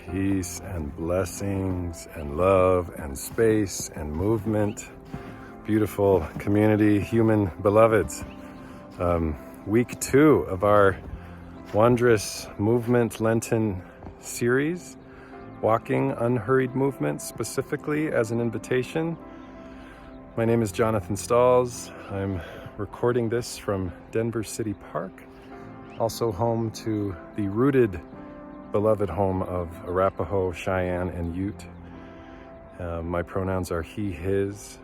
Peace and blessings and love and space and movement. Beautiful community, human beloveds. Week 2 of our wondrous movement Lenten series, walking unhurried movement specifically as an invitation. My name is Jonathan Stalls. I'm recording this from Denver City Park, also home to the rooted beloved home of Arapaho, Cheyenne, and Ute. My pronouns are he, his.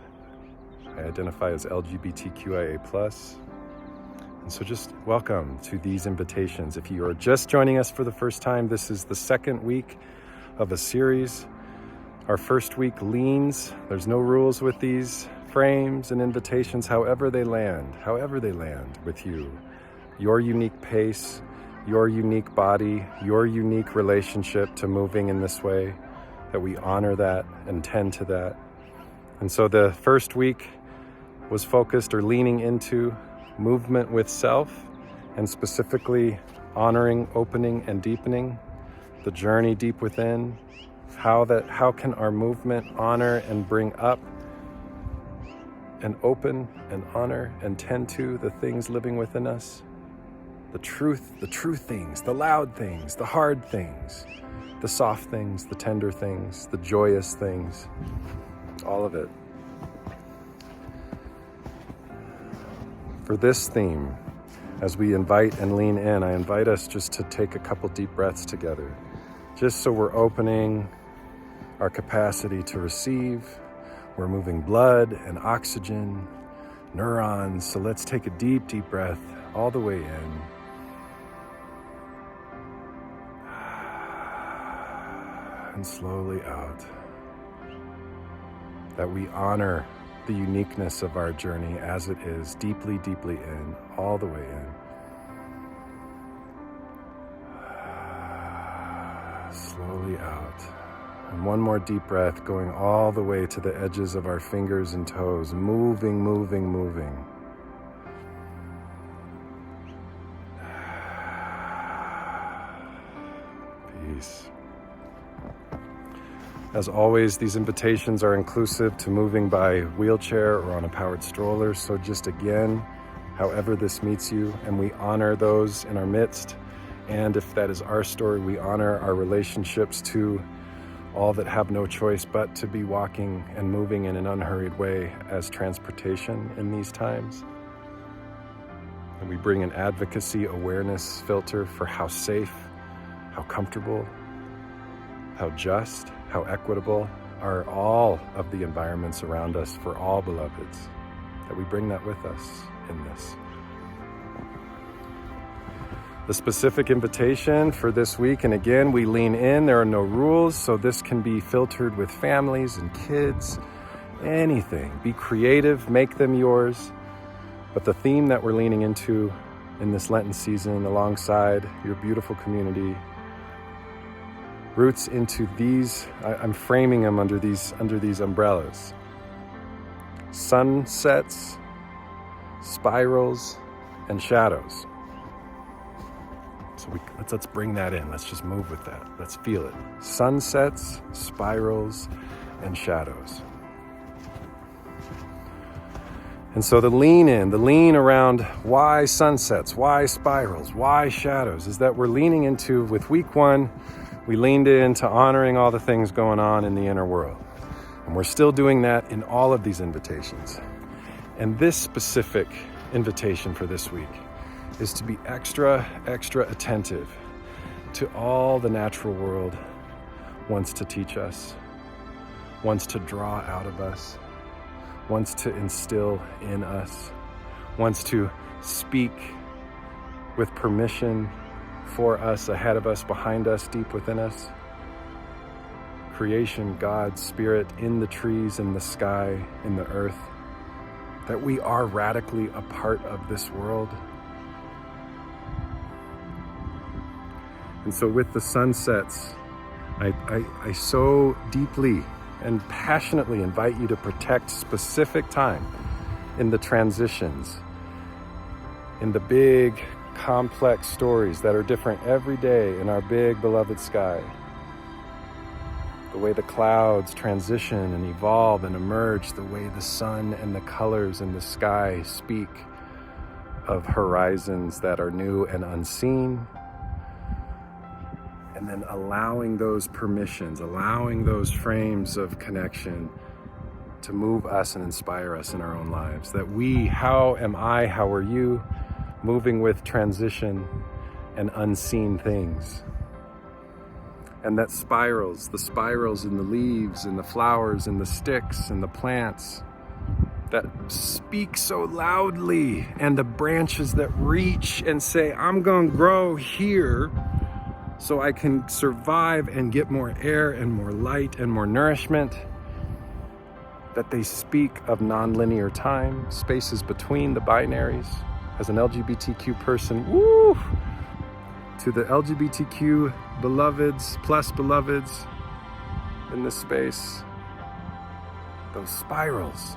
I identify as LGBTQIA+. And so just welcome to these invitations. If you are just joining us for the first time, this is the second week of a series. Our first week leans. There's no rules with these frames and invitations, however they land with you. Your unique pace, your unique body, your unique relationship to moving in this way, that we honor that and tend to that. And so the first week was focused or leaning into movement with self, and specifically honoring, opening, and deepening the journey deep within. How can our movement honor and bring up and open and honor and tend to the things living within us? The true things, the loud things, the hard things, the soft things, the tender things, the joyous things, all of it. For this theme, as we invite and lean in, I invite us just to take a couple deep breaths together, just so we're opening our capacity to receive. We're moving blood and oxygen, neurons. So let's take a deep, deep breath all the way in. And slowly out. That we honor the uniqueness of our journey as it is, deeply, deeply in, all the way in. Slowly out. And one more deep breath, going all the way to the edges of our fingers and toes, moving, moving, moving. Peace. As always, these invitations are inclusive to moving by wheelchair or on a powered stroller. So just again, however this meets you, and we honor those in our midst. And if that is our story, we honor our relationships to all that have no choice but to be walking and moving in an unhurried way as transportation in these times. And we bring an advocacy awareness filter for how safe, how comfortable, how just, how equitable are all of the environments around us for all beloveds, that we bring that with us in this. The specific invitation for this week, and again, we lean in, there are no rules, so this can be filtered with families and kids, anything. Be creative, make them yours. But the theme that we're leaning into in this Lenten season, alongside your beautiful community, roots into these, I'm framing them under these umbrellas. Sunsets, spirals, and shadows. So let's bring that in. Let's just move with that. Let's feel it. Sunsets, spirals, and shadows. And so the lean around why sunsets, why spirals, why shadows, is that we're leaning into, with week 1, we leaned into honoring all the things going on in the inner world. And we're still doing that in all of these invitations. And this specific invitation for this week is to be extra, extra attentive to all the natural world wants to teach us, wants to draw out of us, wants to instill in us, wants to speak with permission for us, ahead of us, behind us, deep within us. Creation, God, Spirit, in the trees, in the sky, in the earth, that we are radically a part of this world. And so with the sunsets, I so deeply and passionately invite you to protect specific time in the transitions, in the big, complex stories that are different every day in our big beloved sky. the way the clouds transition and evolve and emerge, the way the sun and the colors in the sky speak of horizons that are new and unseen. And then allowing those permissions, allowing those frames of connection to move us and inspire us in our own lives. That we, how am I, how are you, moving with transition and unseen things. And that spirals, the spirals in the leaves and the flowers and the sticks and the plants that speak so loudly, and the branches that reach and say, I'm going to grow here so I can survive and get more air and more light and more nourishment. That they speak of nonlinear time, spaces between the binaries. As an LGBTQ person, woo! To the LGBTQ beloveds, plus beloveds in this space, those spirals.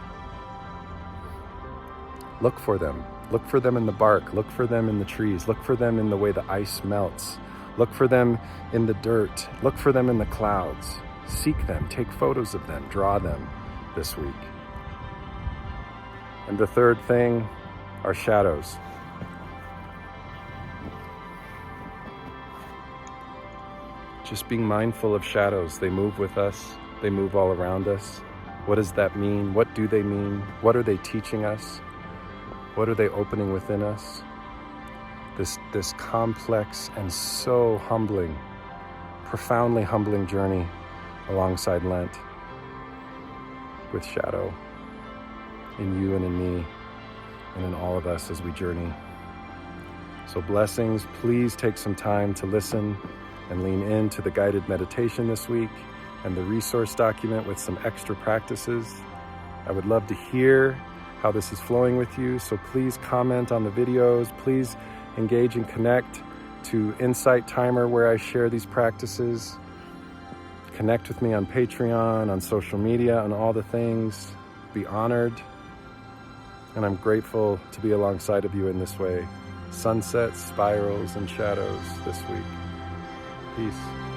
Look for them. Look for them in the bark. Look for them in the trees. Look for them in the way the ice melts. Look for them in the dirt. Look for them in the clouds. Seek them. Take photos of them. Draw them this week. And the third thing are shadows. Just being mindful of shadows. They move with us. They move all around us. What does that mean? What do they mean? What are they teaching us? What are they opening within us? This complex and so humbling, profoundly humbling journey alongside Lent with shadow in you and in me and in all of us as we journey. So blessings. Please take some time to listen and lean into the guided meditation this week and the resource document with some extra practices. I would love to hear how this is flowing with you, so please comment on the videos. Please engage and connect to Insight Timer, where I share these practices. Connect with me on Patreon, on social media, on all the things. Be honored. And I'm grateful to be alongside of you in this way. Sunsets, spirals, and shadows this week. Peace.